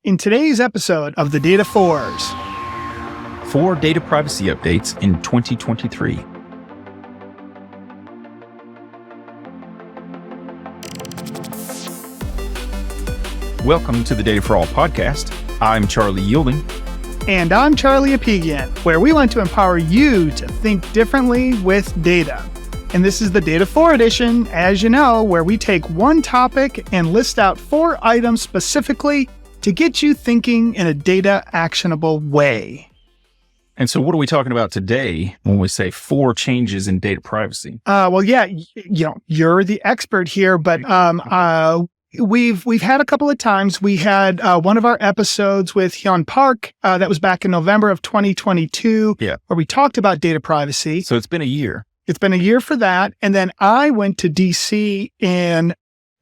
In today's episode of the Data Fours, 4 data privacy updates in 2023. Welcome to the Data for All podcast. I'm Charlie Yielding. and I'm Charlie Apigian, where we want to empower you to think differently with data. And this is the Data 4 edition, as you know, where we take one topic and list out 4 items specifically to get you thinking in a data actionable way. And so what are we talking about today when we say 4 changes in data privacy? You're the expert here, but we've had a couple of times. We had one of our episodes with Hyun Park that was back in November of 2022, where we talked about data privacy. So it's been a year. It's been a year for that. And then I went to DC in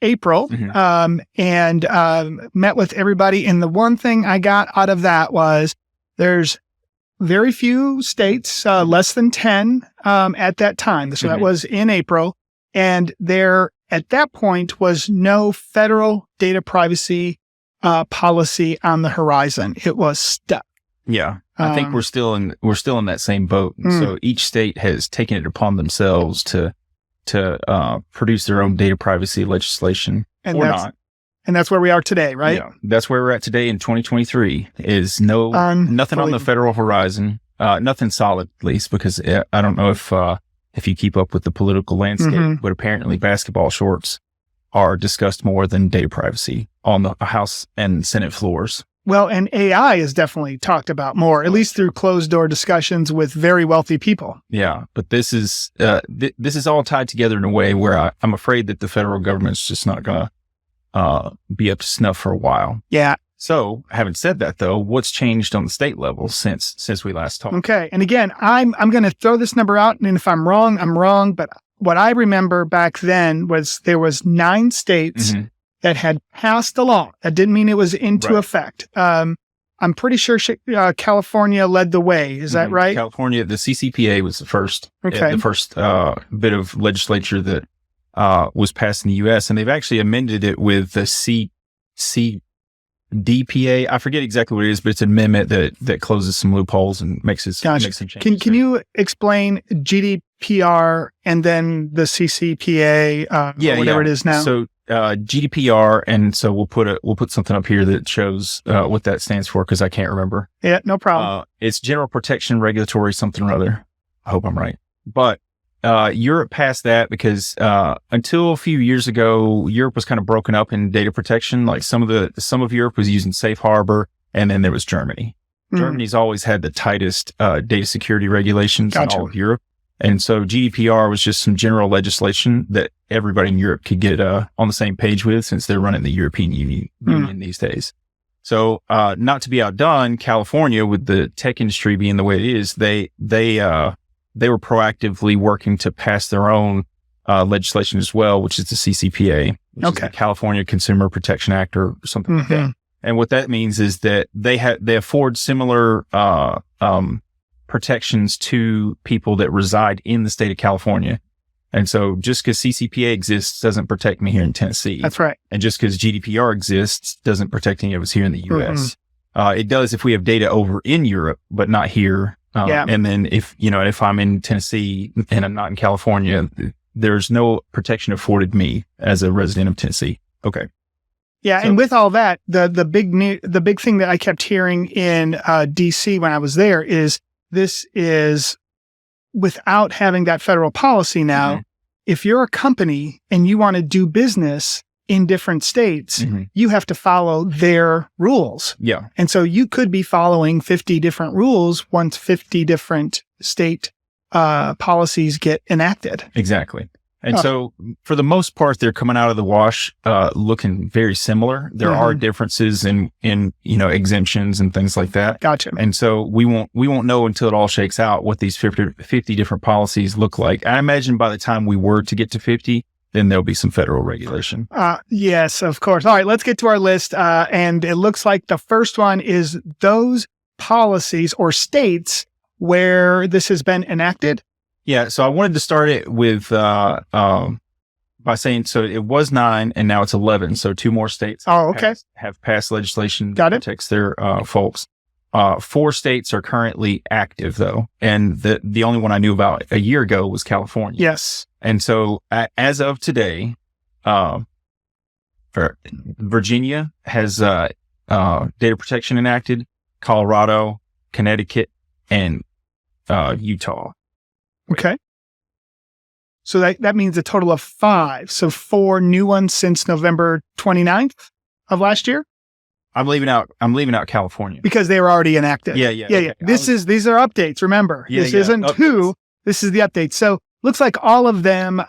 April and met with everybody. And the one thing I got out of that was there's very few states, less than 10 at that time. So that was in April. And there, at that point, was no federal data privacy policy on the horizon. It was stuck. Yeah, I think we're still in that same boat. So each state has taken it upon themselves to produce their own data privacy legislation, not. And that's where we are today, right? Yeah, that's where we're at today in 2023. Is nothing on the federal horizon, nothing solid, at least, because I don't know if you keep up with the political landscape, but apparently basketball shorts are discussed more than data privacy on the House and Senate floors. Well, and AI is definitely talked about more, at least through closed door discussions with very wealthy people. Yeah, but this is all tied together in a way where I'm afraid that the federal government's just not going to be up to snuff for a while. Yeah. So, having said that, though, what's changed on the state level since we last talked? Okay, and again, I'm going to throw this number out, and if I'm wrong, I'm wrong. But what I remember back then was there was 9 states that had passed a law. That didn't mean it was into effect. I'm pretty sure California led the way. Is that right? California, the CCPA was the first bit of legislature that was passed in the U.S., and they've actually amended it with the CDPA. I forget exactly what it is, but it's an amendment that closes some loopholes and makes some changes. Can you explain GDPR and then the CCPA, whatever it is now? So GDPR, and so we'll put something up here that shows what that stands for, because I can't remember. Yeah, no problem. It's General Protection Regulatory something or other. I hope I'm right. But Europe passed that because until a few years ago, Europe was kind of broken up in data protection. Like some of Europe was using safe harbor, and then there was Germany. Germany's always had the tightest data security regulations in all of Europe. And so GDPR was just some general legislation that everybody in Europe could get on the same page with, since they're running the European Union these days. So not to be outdone, California, with the tech industry being the way it is, they were proactively working to pass their own legislation as well, which is the CCPA, which is the California Consumer Protection Act or something like that. And what that means is that they afford similar protections to people that reside in the state of California. And so just because CCPA exists doesn't protect me here in Tennessee. That's right. And just because GDPR exists doesn't protect any of us here in the U.S. It does if we have data over in Europe, but not here. And then if I'm in Tennessee and I'm not in California, there's no protection afforded me as a resident of Tennessee. Okay. Yeah. So, and with all that, the big thing that I kept hearing in DC when I was there is this is without having that federal policy now. If you're a company and you want to do business in different states, you have to follow their rules. Yeah. And so you could be following 50 different rules once 50 different state policies get enacted. Exactly. And so for the most part, they're coming out of the wash looking very similar. There are differences in exemptions and things like that. Gotcha. And so we won't know until it all shakes out what these 50 different policies look like. I imagine by the time we were to get to 50, then there'll be some federal regulation. Yes, of course. All right, let's get to our list. And it looks like the first one is those policies or states where this has been enacted. Yeah, so I wanted to start it with by saying, so it was 9 and now it's 11. So 2 more states have passed legislation that protects their folks. 4 states are currently active though. And the only one I knew about a year ago was California. Yes. And so as of today, Virginia has data protection enacted, Colorado, Connecticut, and Utah. Okay. So that means a total of 5. So 4 new ones since November 29th of last year. I'm leaving out California because they were already enacted. Yeah. Okay. These are updates. Remember, this isn't updates. 2. This is the update. So looks like all of them.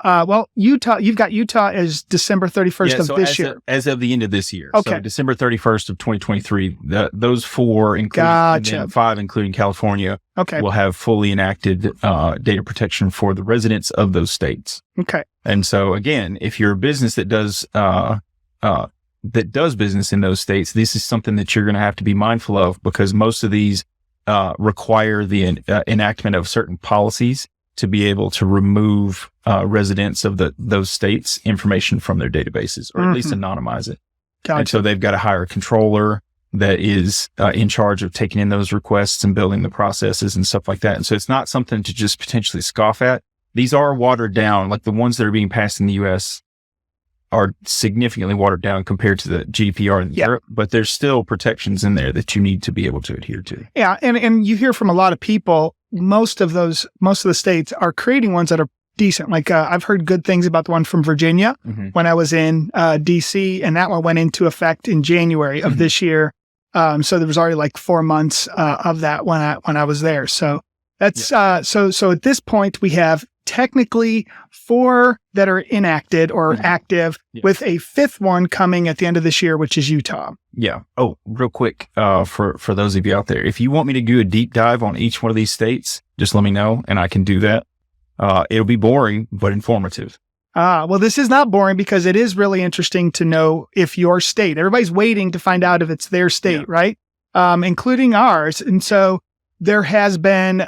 Utah. You've got Utah as December 31st of this year. As of the end of this year. Okay. So December 31st of 2023. Those 4, including and then 5, including California, will have fully enacted data protection for the residents of those states. Okay. And so again, if you're a business that does business in those states, this is something that you're going to have to be mindful of, because most of these require the enactment of certain policies to be able to remove residents of those states' information from their databases, or at least anonymize it. Gotcha. And so they've got to hire a controller that is in charge of taking in those requests and building the processes and stuff like that. And so it's not something to just potentially scoff at. These are watered down, like the ones that are being passed in the U.S. are significantly watered down compared to the GDPR in Europe, but there's still protections in there that you need to be able to adhere to. Yeah. And you hear from a lot of people, most of the states are creating ones that are decent. Like I've heard good things about the one from Virginia when I was in DC, and that one went into effect in January of this year. So there was already like 4 months of that when I was there. So that's so at this point we have technically 4 that are enacted or active, with a 5th one coming at the end of this year, which is Utah. Yeah. Oh, real quick, for those of you out there, if you want me to do a deep dive on each one of these states, just let me know and I can do that. It'll be boring, but informative. Well, this is not boring, because it is really interesting to know if your state, everybody's waiting to find out if it's their state, right? Including ours. And so there has been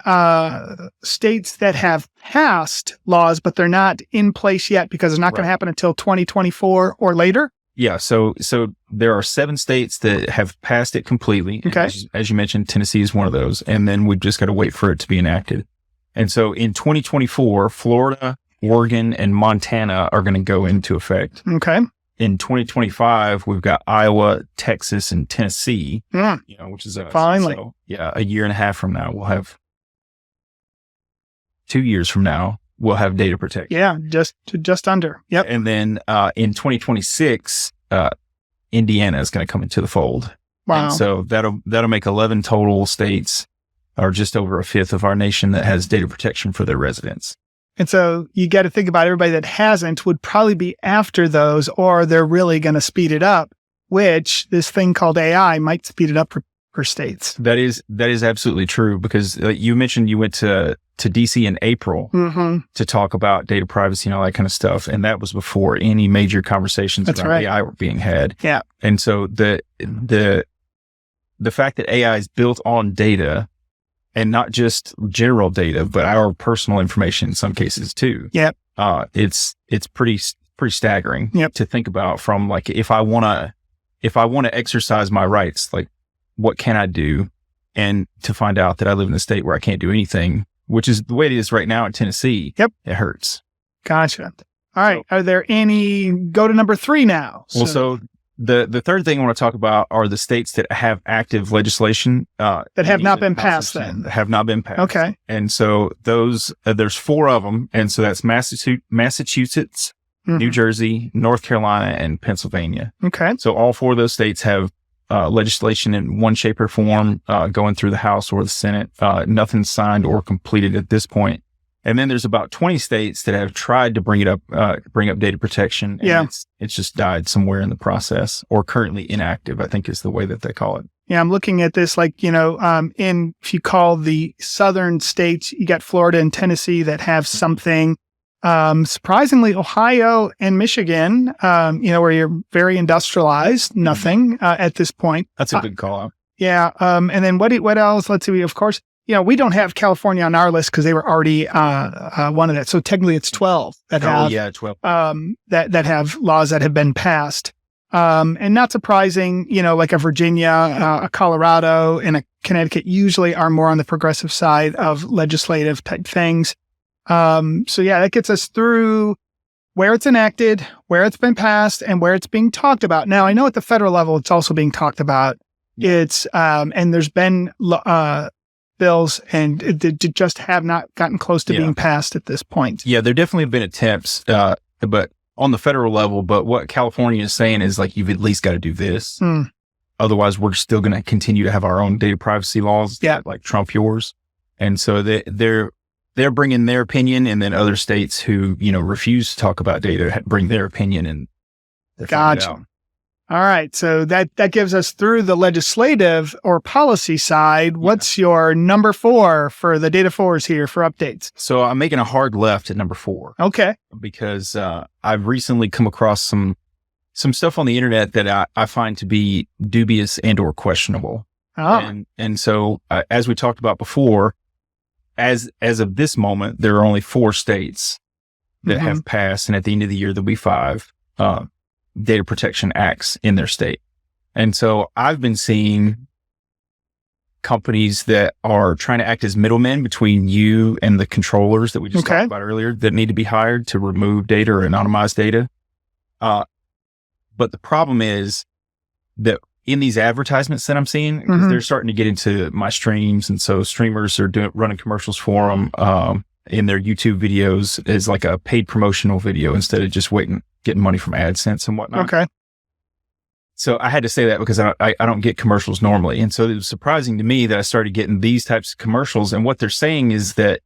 states that have passed laws, but they're not in place yet, because it's not going to happen until 2024 or later. Yeah. So there are 7 states that have passed it completely. Okay. As you mentioned, Tennessee is one of those. And then we've just got to wait for it to be enacted. And so in 2024, Florida, Oregon, and Montana are going to go into effect. Okay. In 2025, we've got Iowa, Texas, and Tennessee, which is finally. So, a year and a half from now, we'll have 2 years from now, we'll have data protection. Yeah, just under. Yep. And then in 2026, Indiana is going to come into the fold. Wow. And so that'll make 11 total states, or just over a 5th of our nation, that has data protection for their residents. And so you got to think about everybody that hasn't would probably be after those, or they're really going to speed it up, which this thing called AI might speed it up for states. That is absolutely true, because you mentioned you went to DC in April to talk about data privacy and all that kind of stuff. And that was before any major conversations around AI were being had. Yeah. And so the fact that AI is built on data, and not just general data, but our personal information in some cases too. Yep. It's pretty staggering to think about, from like, if I want to exercise my rights, like what can I do? And to find out that I live in a state where I can't do anything, which is the way it is right now in Tennessee. Yep. It hurts. Gotcha. All right. Are there any, go to number 3 now? Well, so the third thing I want to talk about are the states that have active legislation that have not been passed. Then have not been passed. Okay, and so those there's 4 of them, and so that's Massachusetts, New Jersey, North Carolina, and Pennsylvania. Okay, so all 4 of those states have legislation in one shape or form going through the House or the Senate. Nothing's signed or completed at this point. And then there's about 20 states that have tried to bring up data protection. And it's just died somewhere in the process, or currently inactive, I think is the way that they call it. Yeah, I'm looking at this like, if you call the southern states, you got Florida and Tennessee that have something. Surprisingly, Ohio and Michigan, where you're very industrialized, nothing at this point. That's a good call out. Yeah. And then what else? Let's see. Of course, we don't have California on our list because they were already one of that. So technically it's 12 that have 12. that have laws that have been passed. And not surprising, like a Virginia, a Colorado, and a Connecticut usually are more on the progressive side of legislative type things. So yeah, that gets us through where it's enacted, where it's been passed, and where it's being talked about. Now, I know at the federal level, it's also being talked about. It's, and there's been, bills and it just have not gotten close to being passed at this point. Yeah, there definitely have been attempts, but on the federal level, but what California is saying is like, you've at least got to do this. Otherwise, we're still going to continue to have our own data privacy laws that like trump yours. And so they're bringing their opinion, and then other states who, refuse to talk about data bring their opinion, and gotcha. All right. So that gives us through the legislative or policy side. What's your number 4 for the data fours here for updates? So I'm making a hard left at number 4. Okay. Because I've recently come across some stuff on the internet that I find to be dubious and or questionable. Oh. And so as we talked about before, as of this moment, there are only 4 states that have passed, and at the end of the year, there'll be 5 data protection acts in their state. And so I've been seeing companies that are trying to act as middlemen between you and the controllers that we just talked about earlier that need to be hired to remove data or anonymize data. But the problem is that in these advertisements that I'm seeing, they're starting to get into my streams. And so streamers are running commercials for them in their YouTube videos as like a paid promotional video instead of just getting money from AdSense and whatnot. Okay. So I had to say that because I don't get commercials normally. And so it was surprising to me that I started getting these types of commercials. And what they're saying is that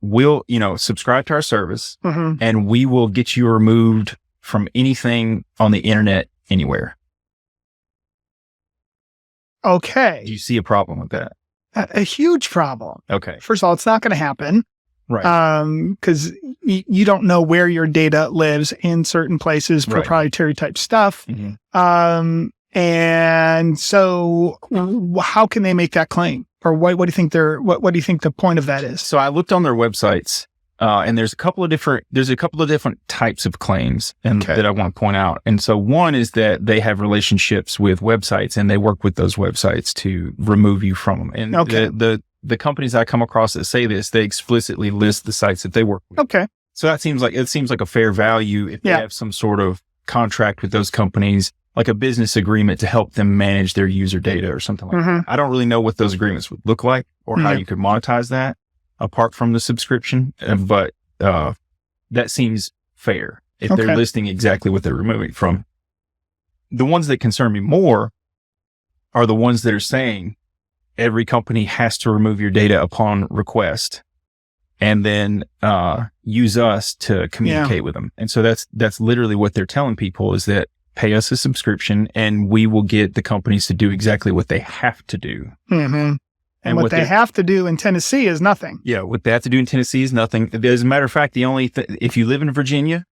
we'll, subscribe to our service and we will get you removed from anything on the internet anywhere. Okay. Do you see a problem with that? A huge problem. Okay. First of all, it's not going to happen. Right. Because you don't know where your data lives in certain places, proprietary type stuff. And so how can they make that claim? Or what do you think what do you think the point of that is? So I looked on their websites, and there's a couple of different types of claims that I want to point out. And so one is that they have relationships with websites and they work with those websites to remove you from them. And the companies I come across that say this, they explicitly list the sites that they work with. Okay. So it seems like a fair value if they have some sort of contract with those companies, like a business agreement to help them manage their user data or something like that. I don't really know what those agreements would look like or how you could monetize that apart from the subscription, but that seems fair if they're listing exactly what they're removing from. The ones that concern me more are the ones that are saying every company has to remove your data upon request and then use us to communicate with them. And so that's literally what they're telling people is that pay us a subscription and we will get the companies to do exactly what they have to do. And what they have to do in Tennessee is nothing. Yeah, what they have to do in Tennessee is nothing. As a matter of fact, the only if you live in Virginia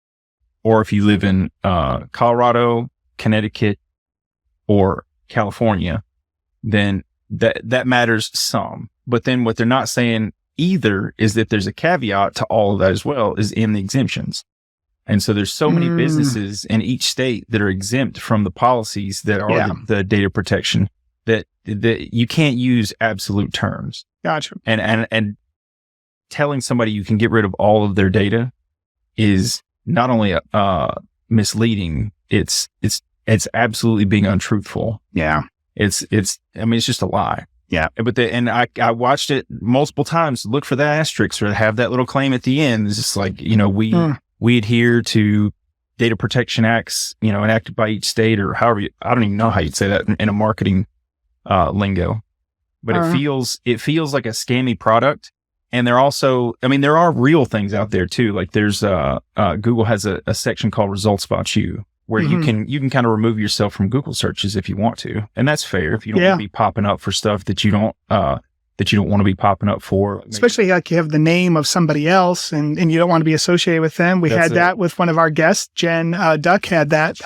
or if you live in Colorado, Connecticut, or California, then that matters some. But then what they're not saying either is that there's a caveat to all of that as well is in the exemptions. And so there's so many businesses in each state that are exempt from the policies that are the data protection that you can't use absolute terms. Gotcha. And telling somebody you can get rid of all of their data is not only misleading, it's absolutely being untruthful. Yeah. It's just a lie. Yeah. But I watched it multiple times, look for that asterisk or have that little claim at the end. It's just like, we adhere to data protection acts, enacted by each state or however I don't even know how you'd say that in a marketing lingo, but it feels like a scammy product. And there are real things out there too. Like there's Google has a section called results about you where you can kind of remove yourself from Google searches if you want to. And that's fair if you don't want to be popping up for stuff that you don't want to be popping up for. Especially like you have the name of somebody else and you don't want to be associated with them. We had that with one of our guests, Jen Duck had that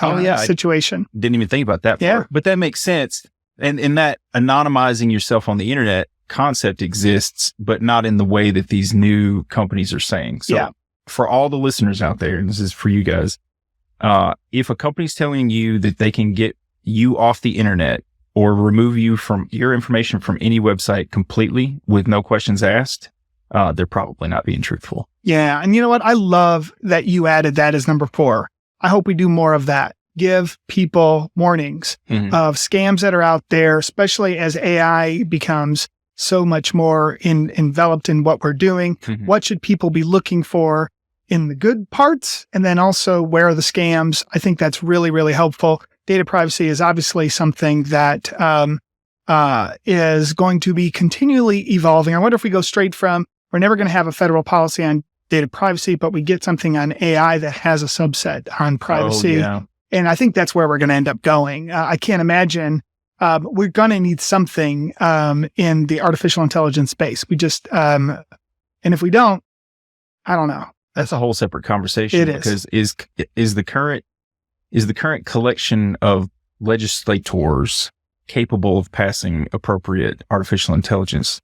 situation. I didn't even think about that. But that makes sense. And in that anonymizing yourself on the internet concept exists, but not in the way that these new companies are saying. So for all the listeners out there, and this is for you guys, if a company's telling you that they can get you off the internet or remove you from your information from any website completely with no questions asked, they're probably not being truthful. Yeah. And you know what? I love that you added that as number 4. I hope we do more of that. Give people warnings of scams that are out there, especially as AI becomes so much more enveloped in what we're doing. What should people be looking for in the good parts? And then also, where are the scams? I think that's really, really helpful. Data privacy is obviously something that is going to be continually evolving. I wonder if we go straight from, we're never going to have a federal policy on data privacy, but we get something on AI that has a subset on privacy. Oh, yeah. And I think that's where we're going to end up going. I can't imagine. We're going to need something in the artificial intelligence space. We just, and if we don't, I don't know. That's a whole separate conversation. It is. Because is the current collection of legislators capable of passing appropriate artificial intelligence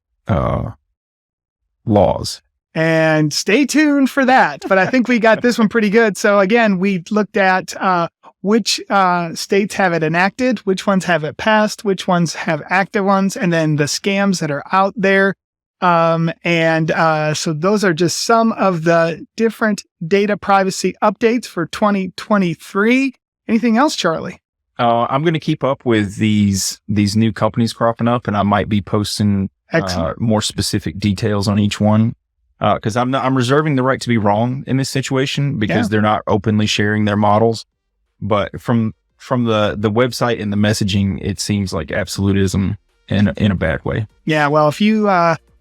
laws? And stay tuned for that. But I think we got this one pretty good. So again, we looked at which states have it enacted, which ones have it passed, which ones have active ones, and then the scams that are out there. So those are just some of the different data privacy updates for 2023. Anything else, Charlie? I'm going to keep up with these new companies cropping up, and I might be posting more specific details on each one. Because I'm reserving the right to be wrong in this situation because they're not openly sharing their models. But from the website and the messaging, it seems like absolutism in a bad way. Yeah. Well, if you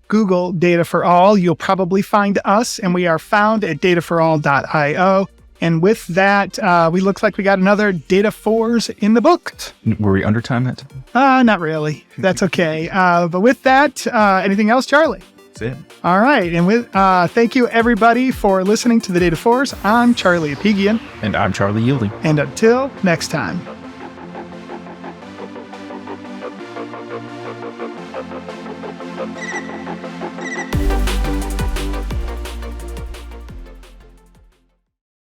Google Data for All, you'll probably find us, and we are found at dataforall.io. And with that, we look like we got another Data 4s in the book. Were we under time that time? Not really. That's okay. But with that, anything else, Charlie? It. All right. And with thank you, everybody, for listening to the Data Force. I'm Charlie Apigian. And I'm Charlie Yielding. And until next time.